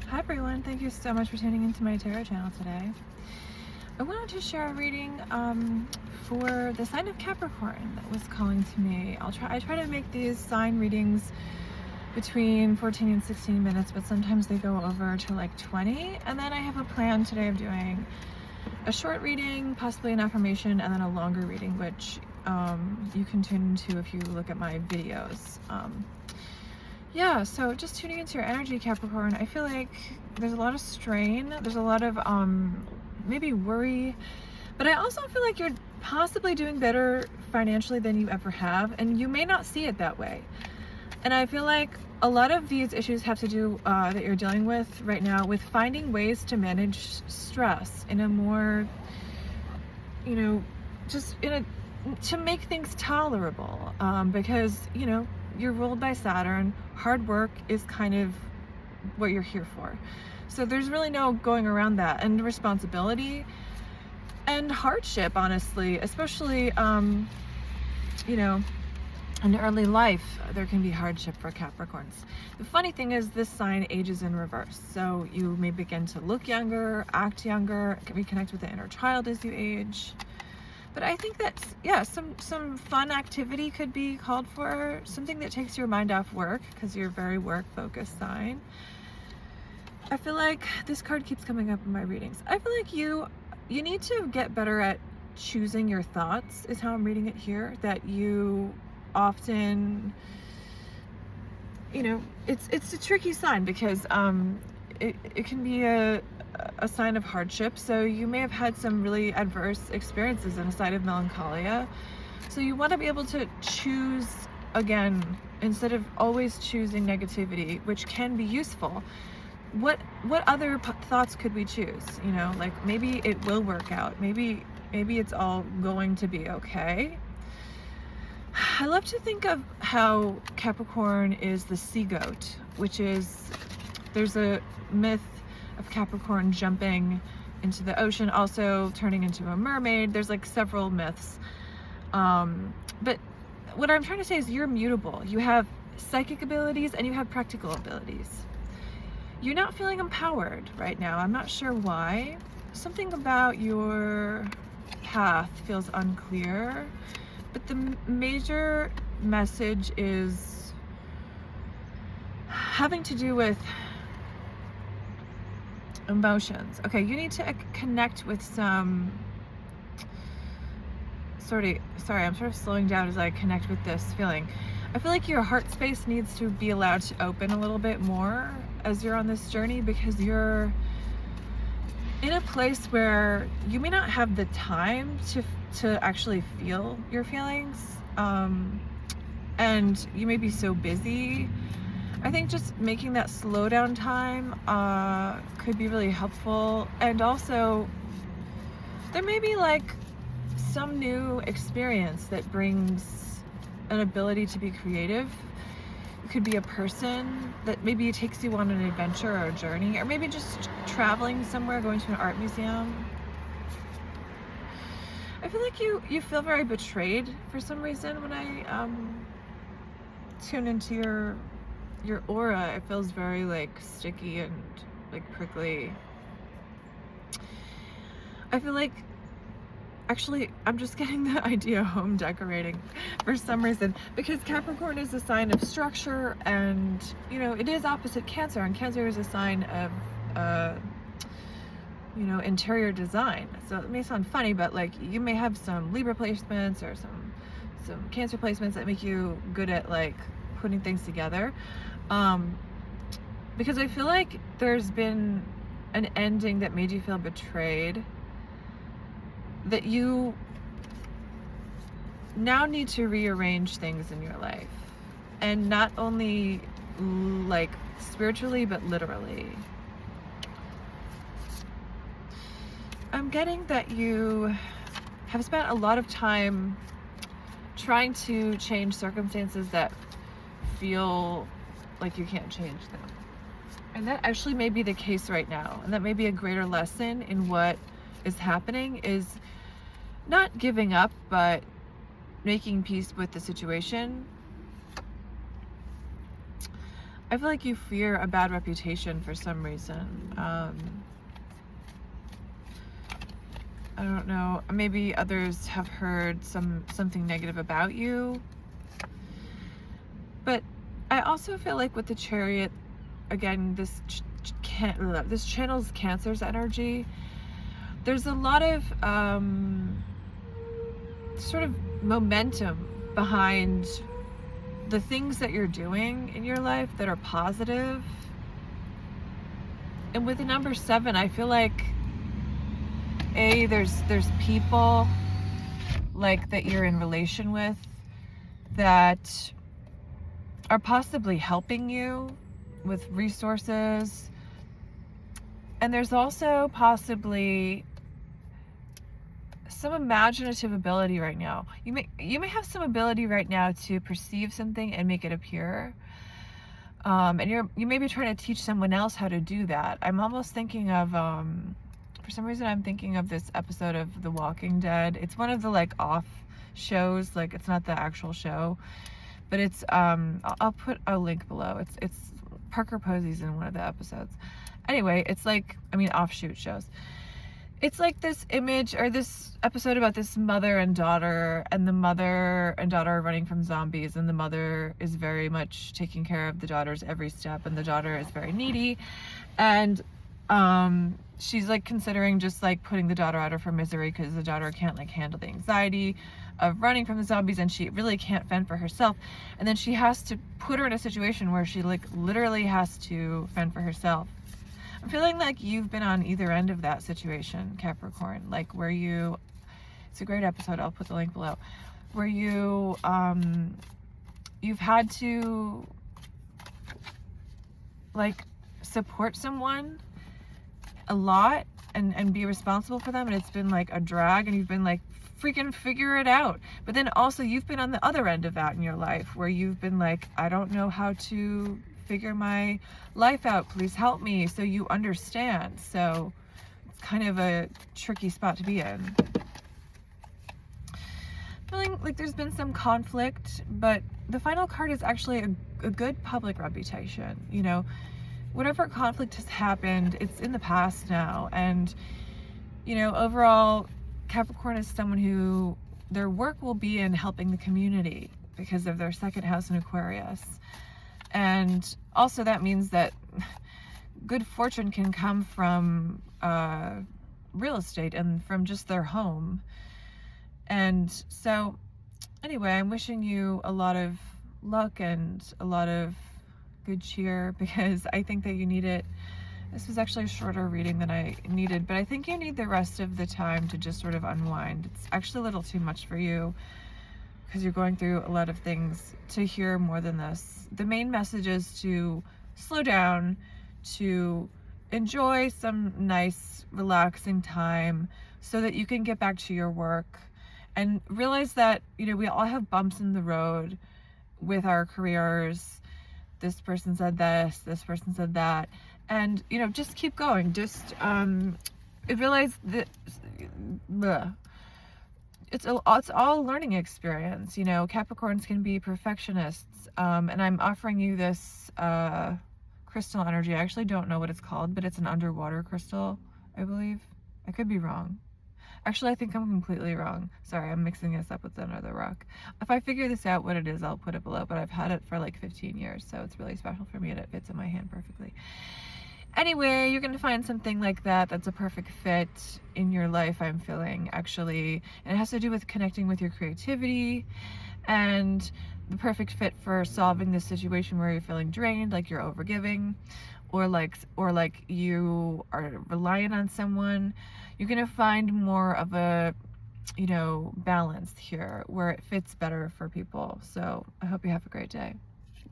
Hi everyone, thank you so much for tuning into my tarot channel today. I wanted to share a reading for the sign of Capricorn that was calling to me. I try to make these sign readings between 14 and 16 minutes, but sometimes they go over to like 20. And then I have a plan today of doing a short reading, possibly an affirmation, and then a longer reading, which you can tune into if you look at my videos. Yeah, so just tuning into your energy, Capricorn, I feel like there's a lot of strain, there's a lot of maybe worry, but I also feel like you're possibly doing better financially than you ever have, and you may not see it that way. And I feel like a lot of these issues have to do that you're dealing with right now with finding ways to manage stress in a more, just to make things tolerable, because you're ruled by Saturn. Hard work is kind of what you're here for. So there's really no going around that. And responsibility and hardship, honestly, especially, in early life, there can be hardship for Capricorns. The funny thing is this sign ages in reverse. So you may begin to look younger, act younger, reconnect with the inner child as you age. But I think that, yeah, some fun activity could be called for, something that takes your mind off work, because you're a very work-focused sign. I feel like this card keeps coming up in my readings. I feel like you need to get better at choosing your thoughts, is how I'm reading it here, that you often, it's a tricky sign because it can be a sign of hardship. So you may have had some really adverse experiences and a side of melancholia. So you want to be able to choose again, instead of always choosing negativity, which can be useful. What other thoughts could we choose? Like maybe it will work out. Maybe it's all going to be okay. I love to think of how Capricorn is the sea goat, which is, there's a myth of Capricorn jumping into the ocean, also turning into a mermaid. There's like several myths. But what I'm trying to say is you're mutable. You have psychic abilities and you have practical abilities. You're not feeling empowered right now. I'm not sure why. Something about your path feels unclear, but the major message is having to do with emotions. Okay, you need to connect with some sorry, I'm sort of slowing down as I connect with this feeling. I feel like your heart space needs to be allowed to open a little bit more as you're on this journey, because you're in a place where you may not have the time to actually feel your feelings, and you may be so busy. I think just making that slow down time could be really helpful. And also, there may be like some new experience that brings an ability to be creative. It could be a person that maybe takes you on an adventure or a journey, or maybe just traveling somewhere, going to an art museum. I feel like you feel very betrayed for some reason when I tune into your aura. It feels very like sticky and like prickly. I feel like, actually, I'm just getting the idea of home decorating for some reason, because Capricorn is a sign of structure, and it is opposite Cancer, and Cancer is a sign of interior design. So it may sound funny, but like you may have some Libra placements or some Cancer placements that make you good at like putting things together, because I feel like there's been an ending that made you feel betrayed, that you now need to rearrange things in your life, and not only like spiritually but literally. I'm getting that you have spent a lot of time trying to change circumstances that feel like you can't change them. And that actually may be the case right now. And that may be a greater lesson in what is happening, is not giving up, but making peace with the situation. I feel like you fear a bad reputation for some reason. I don't know, maybe others have heard something negative about you. But I also feel like with the Chariot, again, this channels Cancer's energy. There's a lot of sort of momentum behind the things that you're doing in your life that are positive. And with the number 7, I feel like there's people like that you're in relation with that are possibly helping you with resources. And there's also possibly some imaginative ability right now. You may have some ability right now to perceive something and make it appear. And you may be trying to teach someone else how to do that. I'm almost thinking of for some reason I'm thinking of this episode of The Walking Dead. It's one of the like off shows, like it's not the actual show, but it's I'll put a link below. It's Parker Posey's in one of the episodes. Anyway, it's like, I mean, offshoot shows. It's like this image or this episode about this mother and daughter, and the mother and daughter are running from zombies, and the mother is very much taking care of the daughter's every step, and the daughter is very needy, and she's like considering just like putting the daughter out of her misery because the daughter can't like handle the anxiety of running from the zombies, and she really can't fend for herself, and then she has to put her in a situation where she like literally has to fend for herself. I'm feeling like you've been on either end of that situation, Capricorn, like where it's a great episode, I'll put the link below, where you've had to like support someone a lot and be responsible for them, and it's been like a drag, and you've been like, freaking figure it out. But then also you've been on the other end of that in your life where you've been like, I don't know how to figure my life out, please help me. So you understand. So it's kind of a tricky spot to be in. Feeling like there's been some conflict, but the final card is actually a good public reputation. You know, whatever conflict has happened, it's in the past now. And, you know, overall, Capricorn is someone who their work will be in helping the community because of their second house in Aquarius. And also that means that good fortune can come from real estate and from just their home. And so anyway, I'm wishing you a lot of luck and a lot of good cheer because I think that you need it. This was actually a shorter reading than I needed, but I think you need the rest of the time to just sort of unwind. It's actually a little too much for you because you're going through a lot of things to hear more than this. The main message is to slow down, to enjoy some nice, relaxing time so that you can get back to your work and realize that, you know, we all have bumps in the road with our careers. This person said this person said that. And, you know, just keep going. Just realize that it's all a learning experience. You know, Capricorns can be perfectionists. And I'm offering you this crystal energy. I actually don't know what it's called, but it's an underwater crystal, I believe. I could be wrong. Actually, I think I'm completely wrong. Sorry, I'm mixing this up with another rock. If I figure this out what it is, I'll put it below. But I've had it for like 15 years, so it's really special for me and it fits in my hand perfectly. Anyway, you're going to find something like that that's a perfect fit in your life, I'm feeling, actually. And it has to do with connecting with your creativity and the perfect fit for solving this situation where you're feeling drained, like you're overgiving, or like you are reliant on someone. You're going to find more of a, you know, balance here where it fits better for people. So I hope you have a great day.